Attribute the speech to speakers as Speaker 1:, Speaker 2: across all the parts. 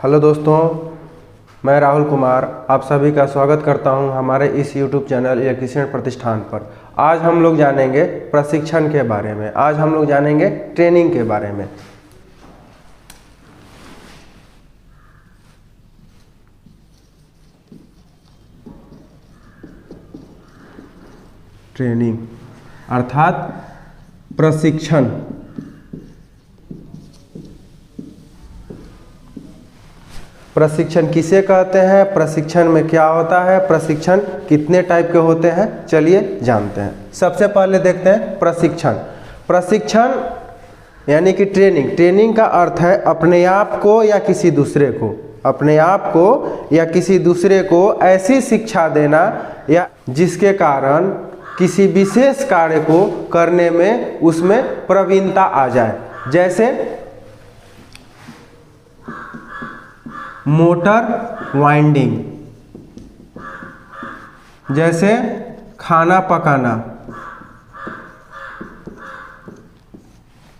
Speaker 1: Hello दोस्तों, मैं राहुल कुमार आप सभी का स्वागत करता हूं हमारे इस YouTube चैनल इलेक्ट्रीशियन प्रतिष्ठान पर। आज हम लोग जानेंगे प्रशिक्षण के बारे में। आज हम लोग जानेंगे ट्रेनिंग के बारे में। ट्रेनिंग अर्थात प्रशिक्षण। प्रशिक्षण किसे कहते हैं, प्रशिक्षण में क्या होता है, प्रशिक्षण कितने टाइप के होते हैं, चलिए जानते हैं। सबसे पहले देखते हैं प्रशिक्षण। प्रशिक्षण यानी कि ट्रेनिंग। ट्रेनिंग का अर्थ है अपने आप को या किसी दूसरे को, अपने आप को या किसी दूसरे को ऐसी शिक्षा देना या जिसके कारण किसी विशेष कार्य को करने में उसमें प्रवीणता आ जाए। जैसे मोटर वाइंडिंग, जैसे खाना पकाना,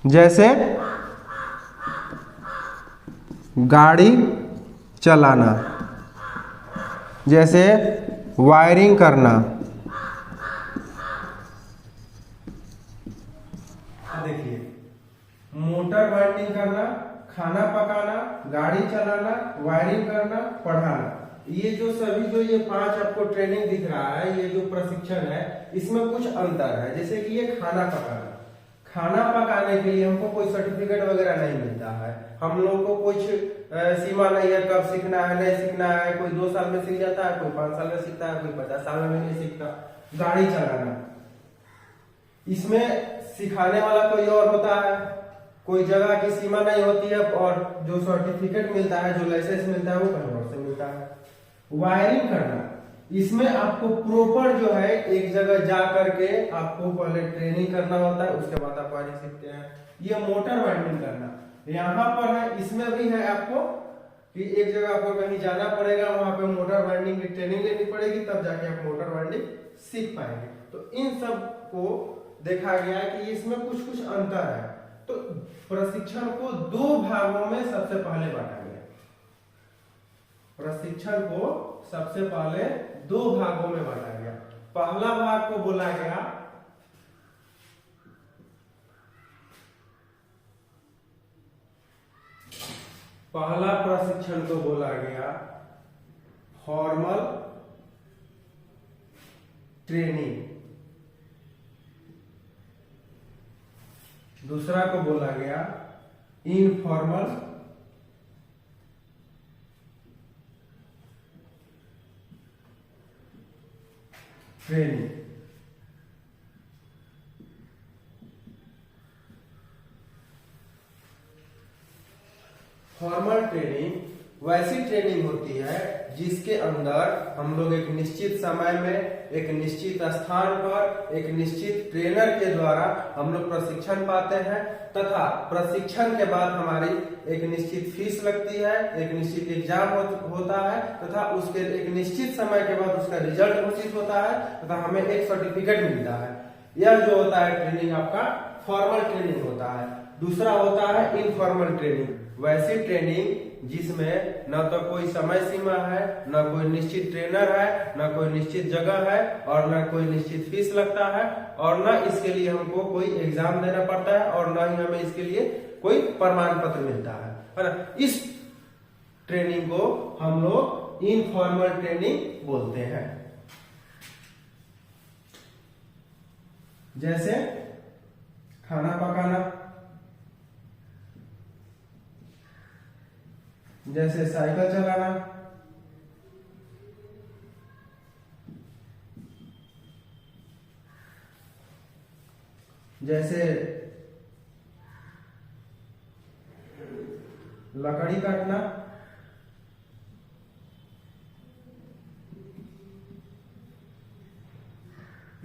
Speaker 1: जैसे गाड़ी चलाना, जैसे वायरिंग करना। देखिए, मोटर वाइंडिंग करना, खाना पकाना, गाड़ी चलाना, वायरिंग करना, पढ़ाना, ये जो सभी जो ये 5 आपको ट्रेनिंग दिख रहा है, ये जो प्रशिक्षण है, इसमें कुछ अंतर है। जैसे कि ये खाना पकाना, खाना पकाने के लिए हमको कोई सर्टिफिकेट वगैरह नहीं मिलता है। हम लोग को कुछ सीमा नहीं है कब सीखना है नहीं सीखना है। कोई 2 साल में सीख जाता है, कोई 5 साल में सीखता है, कोई 50 साल में नहीं सीखता। गाड़ी चलाना, इसमें सिखाने वाला कोई और होता है, कोई जगह की सीमा नहीं होती है, और जो सर्टिफिकेट मिलता है, जो लाइसेंस मिलता है, वो कहीं और से मिलता है। वायरिंग करना, इसमें आपको प्रॉपर जो है एक जगह जा करके आपको पहले ट्रेनिंग करना होता है, उसके बाद आप वायरिंग सीखते हैं। ये मोटर वाइंडिंग करना यहाँ पर है, इसमें भी है आपको कि एक जगह आपको कहीं जाना पड़ेगा, वहां पे मोटर वाइंडिंग की ट्रेनिंग लेनी पड़ेगी, तब जाके आप मोटर वाइंडिंग सीख पाएंगे। तो इन सब को देखा गया कि इसमें कुछ कुछ अंतर है। तो प्रशिक्षण को 2 भागों में सबसे पहले बांटा गया। प्रशिक्षण को सबसे पहले 2 भागों में बांटा गया। पहला भाग को बोला गया पहला प्रशिक्षण को बोला गया फॉर्मल ट्रेनिंग, दूसरा को बोला गया इनफॉर्मल ट्रेनिंग। फॉर्मल ट्रेनिंग वैसी ट्रेनिंग होती है जिसके अंदर हम लोग एक निश्चित समय में, एक निश्चित स्थान पर, एक निश्चित ट्रेनर के द्वारा हम लोग प्रशिक्षण पाते हैं, तथा प्रशिक्षण के बाद हमारी एक निश्चित फीस लगती है, एक निश्चित एग्जाम होता है, तथा उसके एक निश्चित समय के बाद उसका रिजल्ट घोषित होता है, तथा हमें एक सर्टिफिकेट मिलता है। यह जो होता है ट्रेनिंग आपका फॉर्मल ट्रेनिंग होता है। दूसरा होता है इनफॉर्मल ट्रेनिंग, वैसी ट्रेनिंग जिसमें न तो कोई समय सीमा है, न कोई निश्चित ट्रेनर है, न कोई निश्चित जगह है, और न कोई निश्चित फीस लगता है, और न इसके लिए हमको कोई एग्जाम देना पड़ता है, और न ही हमें इसके लिए कोई प्रमाण पत्र मिलता है ना। इस ट्रेनिंग को हम लोग इनफॉर्मल ट्रेनिंग बोलते हैं। जैसे खाना पकाना, जैसे साइकिल चलाना, जैसे लकड़ी काटना,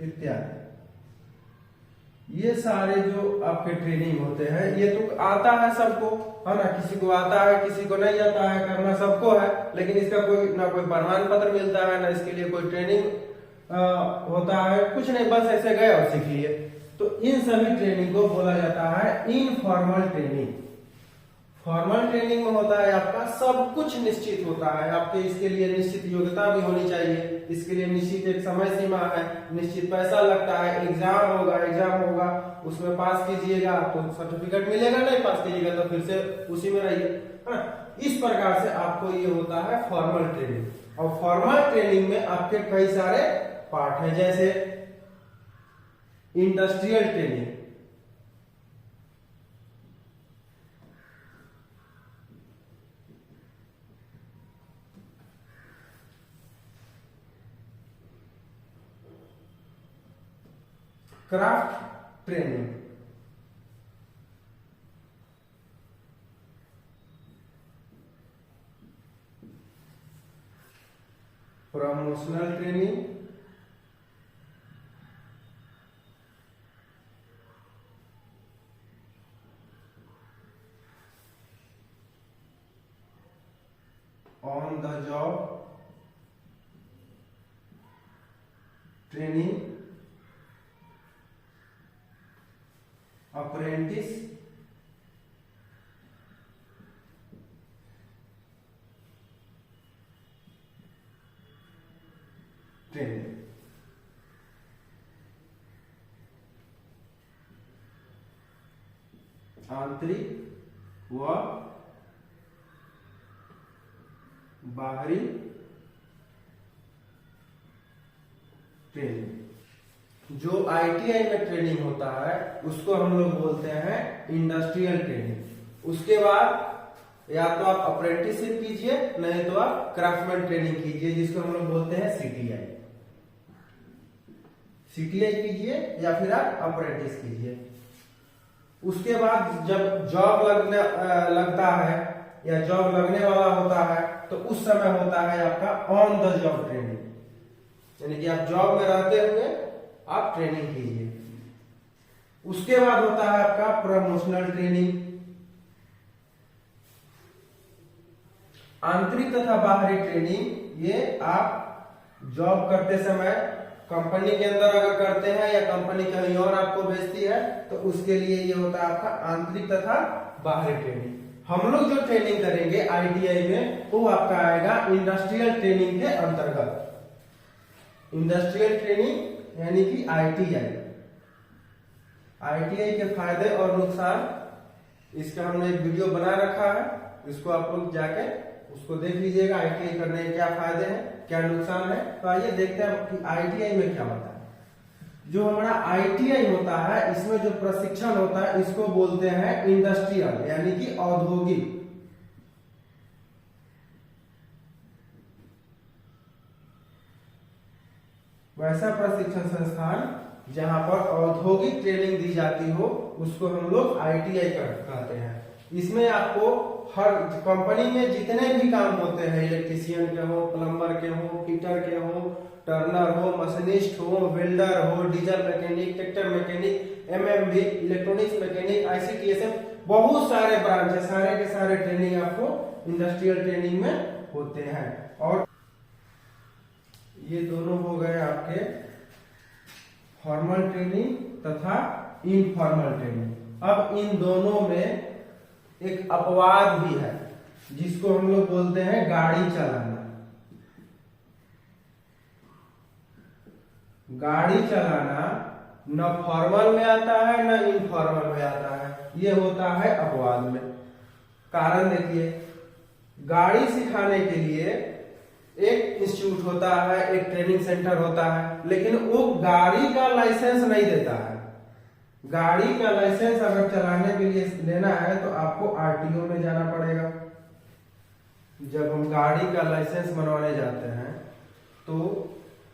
Speaker 1: इत्यादि। ये सारे जो आपके ट्रेनिंग होते हैं, ये तो आता है सबको, है ना। किसी को आता है, किसी को नहीं आता है, करना सबको है, लेकिन इसका कोई ना कोई प्रमाण पत्र मिलता है, ना इसके लिए कोई ट्रेनिंग होता है, कुछ नहीं, बस ऐसे गए और सीख लिए। तो इन सभी ट्रेनिंग को बोला जाता है इनफॉर्मल ट्रेनिंग। फॉर्मल ट्रेनिंग में होता है आपका सब कुछ निश्चित होता है, आपके इसके लिए निश्चित योग्यता भी होनी चाहिए, इसके लिए निश्चित एक समय सीमा है, निश्चित पैसा लगता है, एग्जाम होगा उसमें पास कीजिएगा तो सर्टिफिकेट मिलेगा, नहीं पास कीजिएगा तो फिर से उसी में रहिए, है ना। इस प्रकार से आपको ये होता है फॉर्मल ट्रेनिंग। और फॉर्मल ट्रेनिंग में आपके कई सारे पार्ट हैं, जैसे industrial training, craft training, promotional training, on the job training, apprentice training. आंतरिक व बाहरी ट्रेनिंग। जो आईटीआई में ट्रेनिंग होता है उसको हम लोग बोलते हैं इंडस्ट्रियल ट्रेनिंग। उसके बाद या तो आप अप्रेंटिसशिप कीजिए, नहीं तो आप क्राफ्टमैन ट्रेनिंग कीजिए, जिसको हम लोग बोलते हैं सीटीआई। सीटीआई कीजिए या फिर आप अप्रेंटिस कीजिए। उसके बाद जब जॉब लगता है या जॉब लगने वाला होता है तो उस समय होता है आपका ऑन द जॉब ट्रेनिंग, यानी कि आप जॉब में रहते हुए आप ट्रेनिंग कीजिए। उसके बाद होता है आपका प्रमोशनल ट्रेनिंग। आंतरिक तथा बाहरी ट्रेनिंग ये आप जॉब करते समय कंपनी के अंदर अगर करते हैं या कंपनी कहीं और आपको भेजती है तो उसके लिए ये होता है आपका आंतरिक तथा बाहरी ट्रेनिंग। हम लोग जो ट्रेनिंग करेंगे आईटीआई में वो आपका आएगा इंडस्ट्रियल ट्रेनिंग के अंतर्गत। इंडस्ट्रियल ट्रेनिंग यानी कि आईटीआई। आईटीआई के फायदे और नुकसान इसका हमने एक वीडियो बना रखा है, इसको आप लोग जाके उसको देख लीजिएगा। आईटीआई करने के क्या फायदे हैं, क्या नुकसान है। तो आइए देखते हैं कि आईटीआई में क्या होता है। जो हमारा आईटीआई होता है इसमें जो प्रशिक्षण होता है इसको बोलते हैं इंडस्ट्रियल यानी कि औद्योगिक। वैसा प्रशिक्षण संस्थान जहां पर औद्योगिक ट्रेनिंग दी जाती हो उसको हम लोग आईटीआई कहते हैं। इसमें आपको हर कंपनी में जितने भी काम होते हैं, इलेक्ट्रीशियन के हो, प्लम्बर के हो, फिटर के हो, टर्नर हो, मशीनिस्ट हो, वेल्डर हो, diesel mechanic, tractor mechanic, MMB, electronics mechanic, ICTSM, बहुत सारे ब्रांच है, सारे के सारे ट्रेनिंग आपको इंडस्ट्रियल ट्रेनिंग में होते हैं। और ये दोनों हो गए आपके फॉर्मल ट्रेनिंग तथा इनफॉर्मल ट्रेनिंग। अब इन दोनों में एक अपवाद भी है जिसको हम लोग बोलते हैं गाड़ी चलाना। गाड़ी चलाना न फॉर्मल में आता है न इनफॉर्मल में आता है, ये होता है अपवाद में। कारण देखिए, गाड़ी सिखाने के लिए एक इंस्टीट्यूट होता है, एक ट्रेनिंग सेंटर होता है, लेकिन वो गाड़ी का लाइसेंस नहीं देता है। गाड़ी का लाइसेंस अगर चलाने के लिए लेना है तो आपको आरटीओ में जाना पड़ेगा। जब हम गाड़ी का लाइसेंस बनवाने जाते हैं तो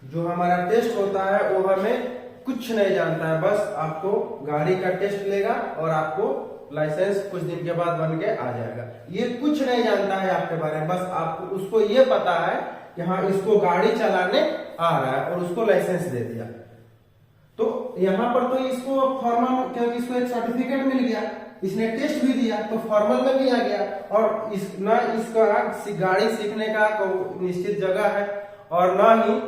Speaker 1: जो हमारा टेस्ट होता है वो हमें कुछ नहीं जानता है, बस आपको गाड़ी का टेस्ट लेगा और आपको लाइसेंस कुछ दिन के बाद बन के आ जाएगा। ये कुछ नहीं जानता है आपके बारे में, बस आपको उसको ये पता है कि हाँ इसको गाड़ी चलाने आ रहा है और उसको लाइसेंस दे दिया। तो यहाँ पर तो इसको फॉर्मल, क्योंकि इसको एक सर्टिफिकेट मिल गया, इसने टेस्ट भी दिया तो फॉर्मल में भी आ गया। और इसका गाड़ी सीखने का कोई निश्चित जगह है और ना ही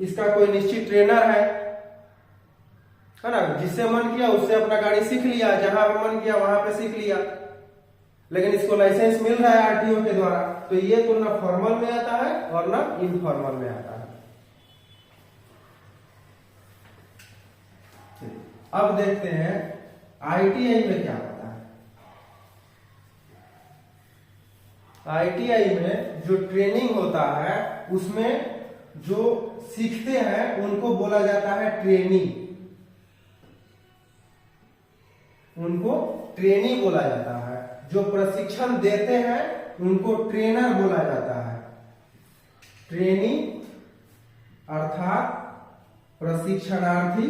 Speaker 1: इसका कोई निश्चित ट्रेनर है ना। जिससे मन किया उससे अपना गाड़ी सीख लिया, जहां मन किया वहां पे सीख लिया। लेकिन इसको लाइसेंस मिल रहा है आरटीओ के द्वारा, तो ये तो ना फॉर्मल में आता है और ना इनफॉर्मल में आता है। अब देखते हैं आईटीआई में क्या होता है। आईटीआई में जो ट्रेनिंग होता है उसमें जो सीखते हैं उनको बोला जाता है ट्रेनी, उनको ट्रेनी बोला जाता है। जो प्रशिक्षण देते हैं उनको ट्रेनर बोला जाता है। ट्रेनी अर्थात प्रशिक्षणार्थी,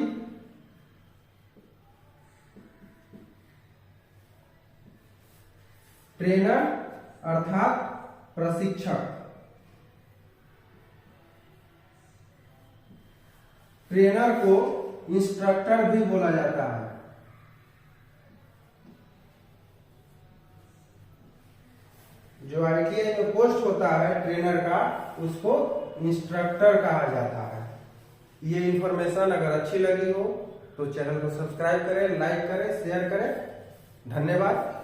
Speaker 1: ट्रेनर अर्थात प्रशिक्षक। ट्रेनर को इंस्ट्रक्टर भी बोला जाता है। जो आईटीआई में पोस्ट होता है ट्रेनर का, उसको इंस्ट्रक्टर कहा जाता है। ये इंफॉर्मेशन अगर अच्छी लगी हो तो चैनल को सब्सक्राइब करें, लाइक करें, शेयर करें। धन्यवाद।